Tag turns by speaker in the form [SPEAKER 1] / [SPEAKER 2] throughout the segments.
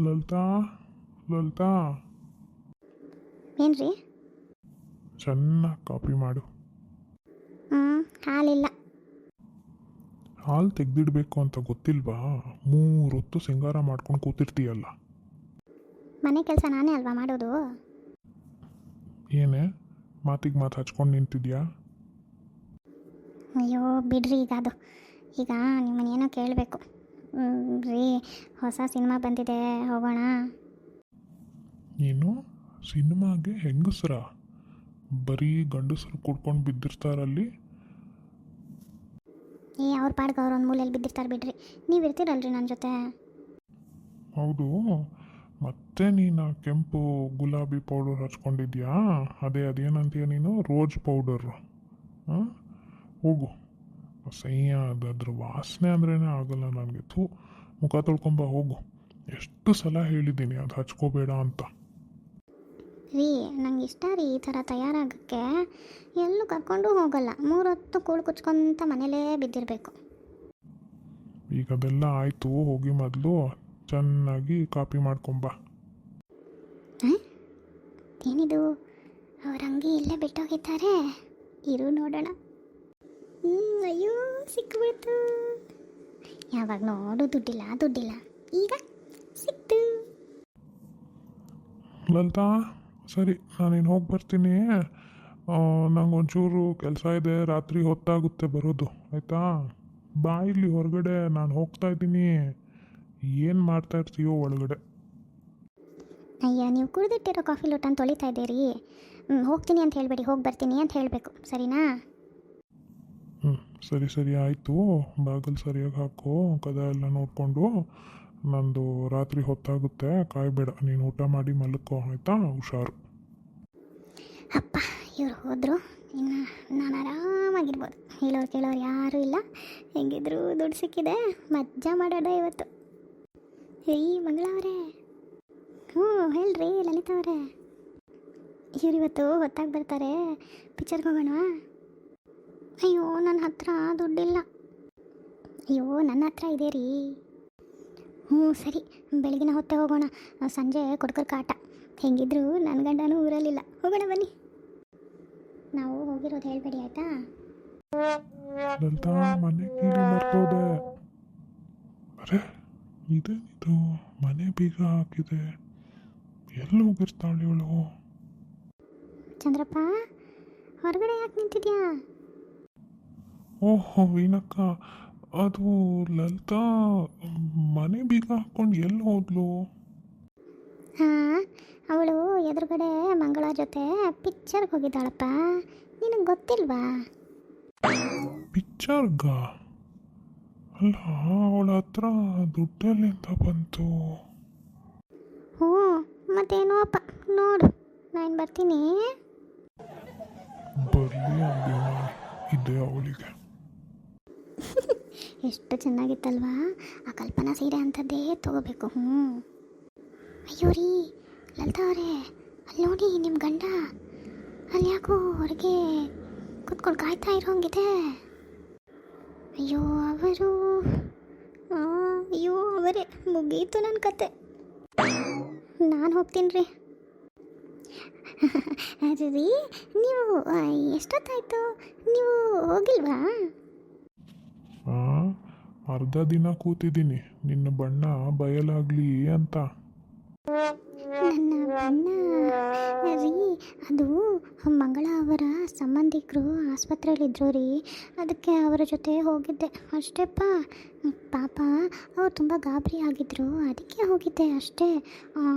[SPEAKER 1] ಲಲಿತಾ, ಲಲಿತಾ,
[SPEAKER 2] ಏನು ರೀ?
[SPEAKER 1] ಚೆನ್ನಾಗಿ ಕಾಪಿ ಮಾಡು.
[SPEAKER 2] ಹಾಲಿಲ್ಲ.
[SPEAKER 1] ಹಾಲು ತೆಗೆದಿಡ್ಬೇಕು ಅಂತ ಗೊತ್ತಿಲ್ವಾ? 3 ಹೊತ್ತು ಸಿಂಗಾರ ಮಾಡ್ಕೊಂಡು ಕೂತಿರ್ತೀಯಲ್ಲ.
[SPEAKER 2] ಮನೆ ಕೆಲಸ ನಾನೇ ಅಲ್ವಾ ಮಾಡೋದು?
[SPEAKER 1] ಏನೇ ಮಾತಿಗೆ ಮಾತು ಹಚ್ಕೊಂಡು ನಿಂತಿದ್ಯಾ?
[SPEAKER 2] ಅಯ್ಯೋ ಬಿಡ್ರಿ ಈಗ ಅದು. ಈಗ ನಿಮ್ಮನ್ನೇನೋ ಕೇಳಬೇಕು ರೀ. ಹೊಸ ಸಿನಿಮಾ ಬಂದಿದೆ, ಹೋಗೋಣ?
[SPEAKER 1] ನೀನು ಸಿನಿಮಾಗೆ ಹೆಂಗಸ್ರ? ಬರೀ ಗಂಡಸರು ಕುಡ್ಕೊಂಡು ಬಿದ್ದಿರ್ತಾರಲ್ಲಿ.
[SPEAKER 2] ಅವ್ರ ಪಾಡ್ಗೆ ಅವ್ರು ಒಂದು ಮೂಲೆಯಲ್ಲಿ ಬಿದ್ದಿರ್ತಾರೆ ಬಿಡ್ರಿ. ನೀವು ಇರ್ತೀರಲ್ರಿ ನನ್ನ ಜೊತೆ.
[SPEAKER 1] ಹೌದು, ಮತ್ತೆ ನೀನು ಕೆಂಪು ಗುಲಾಬಿ ಪೌಡರ್ ಹಚ್ಕೊಂಡಿದ್ಯಾ? ಅದೇನಂತೀಯ ನೀನು? Rose powder. ಹಾಂ, ಹೋಗು. ಅಸಹ್ಯ ಅದ್ರ ವಾಸನೆ ಅಂದ್ರೇ ಆಗಲ್ಲ ನನಗೆ. ಮುಖ ತೊಳ್ಕೊಂಬ ಹೋಗು. ಎಷ್ಟು ಸಲ ಹೇಳಿದ್ದೀನಿ ಅದು ಹಚ್ಕೋಬೇಡ ಅಂತ.
[SPEAKER 2] ರೀ ನಂಗೆ ಇಷ್ಟ ರೀ ಈ ಥರ ತಯಾರಾಗೋಕ್ಕೆ. ಎಲ್ಲೂ ಕರ್ಕೊಂಡು ಹೋಗಲ್ಲ. 3 ಹೊತ್ತು ಕೂಳು ಕುಚ್ಕೊಂತ ಮನೇಲೇ ಬಿದ್ದಿರಬೇಕು.
[SPEAKER 1] ಈಗ ಅದೆಲ್ಲ ಆಯಿತು, ಹೋಗಿ ಮೊದಲು ಚೆನ್ನಾಗಿ ಕಾಪಿ ಮಾಡ್ಕೊಂಬ.
[SPEAKER 2] ಏನಿದು, ಅವ್ರ ಅಂಗಿ ಇಲ್ಲೇ ಬಿಟ್ಟೋಗಿದ್ದಾರೆ. ಇರು ನೋಡೋಣ. ಅಯ್ಯೋ ಸಿಕ್ಬಿಡ್ತು. ಯಾವಾಗ ನೋಡು ದುಡ್ಡಿಲ್ಲ. ಈಗ ಸಿಕ್ತು.
[SPEAKER 1] ಲಲಿತಾ, ಸರಿ, ನಾನಿನ್ನು ಹೋಗಿ ಬರ್ತೀನಿ. ನಂಗೆ ಒಂಚೂರು ಕೆಲಸ ಇದೆ, ರಾತ್ರಿ ಹೊತ್ತಾಗುತ್ತೆ ಬರೋದು, ಆಯಿತಾ? ಬಾ ಇಲ್ಲಿ ಹೊರಗಡೆ, ನಾನು ಹೋಗ್ತಾ ಇದ್ದೀನಿ. ಏನು ಮಾಡ್ತಾ ಇರ್ತೀಯೋ ಒಳಗಡೆ.
[SPEAKER 2] ಅಯ್ಯ, ನೀವು ಕುಡಿದಿಟ್ಟಿರೋ ಕಾಫಿ ಲೋಟನ ತೊಳಿತಾ ಇದ್ದೀರಿ. ಹೋಗ್ತೀನಿ ಅಂತ ಹೇಳಬೇಡಿ, ಹೋಗಿ ಬರ್ತೀನಿ ಅಂತ ಹೇಳಬೇಕು, ಸರಿನಾ?
[SPEAKER 1] ಸರಿ ಆಯಿತು. ಬಾಗಿಲು ಸರಿಯಾಗಿ ಹಾಕು, ಕದ ಎಲ್ಲ ನೋಡಿಕೊಂಡು. ನಂದು ರಾತ್ರಿ ಹೊತ್ತಾಗುತ್ತೆ, ಕಾಯಬೇಡ. ನೀನು ಊಟ ಮಾಡಿ ಮಲ್ಕೋ, ಆಯಿತಾ? ಹುಷಾರು.
[SPEAKER 2] ಅಪ್ಪ, ಇವ್ರು ಹೋದರು, ಇನ್ನು ನಾನು ಆರಾಮಾಗಿರ್ಬೋದು. ಕೇಳೋರು ಯಾರೂ ಇಲ್ಲ. ಹೆಂಗಿದ್ರು ದುಡ್ಡು ಸಿಕ್ಕಿದೆ, ಮಜಾ ಮಾಡೋಣ ಇವತ್ತು. ಮಂಗಳವರೇ. ಹೇಳ್ರಿ ಲಲಿತಾ ಅವರೇ. ಇವತ್ತು ಹೊತ್ತಾಗಿ ಬರ್ತಾರೆ, ಪಿಕ್ಚರ್ಗೆ ಹೋಗೋಣವಾ? ಅಯ್ಯೋ ನನ್ನ ಹತ್ರ ದುಡ್ಡಿಲ್ಲ. ಅಯ್ಯೋ ನನ್ನ ಹತ್ರ ಇದೆ ರೀ. ಸರಿ, ಬೆಳಗಿನ ಹೊತ್ತೆ ಹೋಗೋಣ. ಸಂಜೆ ಕೊಡ್ಕರ್ ಕಾಟ. ಹೆಂಗಿದ್ರು ನನ್ನ ಗಂಡನೂ ಊರಲ್ಲಿಲ್ಲ. ಹೋಗೋಣ ಬನ್ನಿ. ನಾವು ಹೋಗಿರೋದು ಹೇಳ್ಬೇಡಿ, ಆಯಿತಾ?
[SPEAKER 1] ಲಲಿತಾ, ಮನೆ ಕೀಲಿ ಮರ್ತೋದೆ. ಅರೆ, ಇದೇನಿದು, ಮನೆ ಬೀಗ ಹಾಕಿದೆ. ಎಲ್ಲಿ ಹೋಗಿರ್ತಾಳೆ ಇವಳು?
[SPEAKER 2] ಚಂದ್ರಪ್ಪ, ಹೊರಗಡೆ ಯಾಕೆ ನಿಂತಿದ್ಯಾ?
[SPEAKER 1] ಓಹೋ ವೀನಕ್ಕ, ಅದು ಲಲಿತಾ ಮನೆ ಬೀಗ ಹಾಕ್ಕೊಂಡು ಎಲ್ಲಿ ಹೋದ್ಲು?
[SPEAKER 2] ಅವಳು ಎದುರುಗಡೆ ಮಂಗಳ ಜೊತೆ ಪಿಕ್ಚರ್ಗೆ ಹೋಗಿದ್ದಾಳಪ್ಪ. ನಿನಗೆ ಗೊತ್ತಿಲ್ವಾ?
[SPEAKER 1] ಪಿಕ್ಚರ್ಗ? ಅಲ್ಲ, ಅವಳ ಹತ್ರ ದುಡ್ಡಲ್ಲಿಂದ ಬಂತು?
[SPEAKER 2] ಮತ್ತೇನೋ ಅಪ್ಪ, ನೋಡು, ನಾನು ಬರ್ತೀನಿ.
[SPEAKER 1] ಬರಲಿ ಅಭಿಮಾನಿ ಇದೆ ಅವಳಿಗೆ.
[SPEAKER 2] ಎಷ್ಟು ಚೆನ್ನಾಗಿತ್ತಲ್ವಾ ಆ ಕಲ್ಪನಾ ಸೀರೆ ಅಂಥದ್ದೇ ತಗೋಬೇಕು. ಅಯ್ಯೋ ರೀ ಲಲಿತಾ ಅವರೇ, ಅಲ್ಲಿ ನೋಡಿ ನಿಮ್ಮ ಗಂಡ ಅಲ್ಲಿ ಯಾಕೋ ಹೊರಗೆ ಕೂತ್ಕೊಂಡು ಕಾಯ್ತಾ ಇರೋಂಗಿದೆ. ಅಯ್ಯೋ ಅವರೇ, ಮುಗೀತು ನನ್ನ ಕತೆ. ನಾನು ಹೋಗ್ತೀನಿ ರೀ. ರೀ, ನೀವು ಎಷ್ಟೊತ್ತಾಯ್ತು? ನೀವು ಹೋಗಿಲ್ವಾ?
[SPEAKER 1] ಅರ್ಧ ದಿನ ಕೂತಿದ್ದೀನಿ, ನಿನ್ನ ಬಣ್ಣ ಬಯಲಾಗಲಿ ಅಂತ.
[SPEAKER 2] ನನ್ನ ಬಣ್ಣ ರೀ, ಅದು ಮಂಗಳ ಅವರ ಸಂಬಂಧಿಕರು ಆಸ್ಪತ್ರೆಯಲ್ಲಿದ್ದರು ರೀ, ಅದಕ್ಕೆ ಅವರ ಜೊತೆ ಹೋಗಿದ್ದೆ ಅಷ್ಟೇಪ್ಪ. ಪಾಪ ಅವ್ರು ತುಂಬ ಗಾಬರಿ ಆಗಿದ್ರು, ಅದಕ್ಕೆ ಹೋಗಿದ್ದೆ ಅಷ್ಟೇ.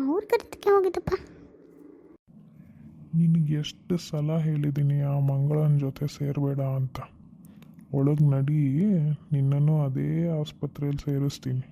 [SPEAKER 2] ಅವ್ರು ಕರೆದಕ್ಕೆ ಹೋಗಿದ್ದಪ್ಪ.
[SPEAKER 1] ನಿನಗೆ ಎಷ್ಟು ಸಲ ಹೇಳಿದ್ದೀನಿ ಆ ಮಂಗಳನ ಜೊತೆ ಸೇರಬೇಡ ಅಂತ. ಒಳಗೆ ನಡಿ, ನಿನ್ನನ್ನು ಅದೇ ಆಸ್ಪತ್ರೆಯಲ್ಲಿ ಸೇರಿಸ್ತೀನಿ.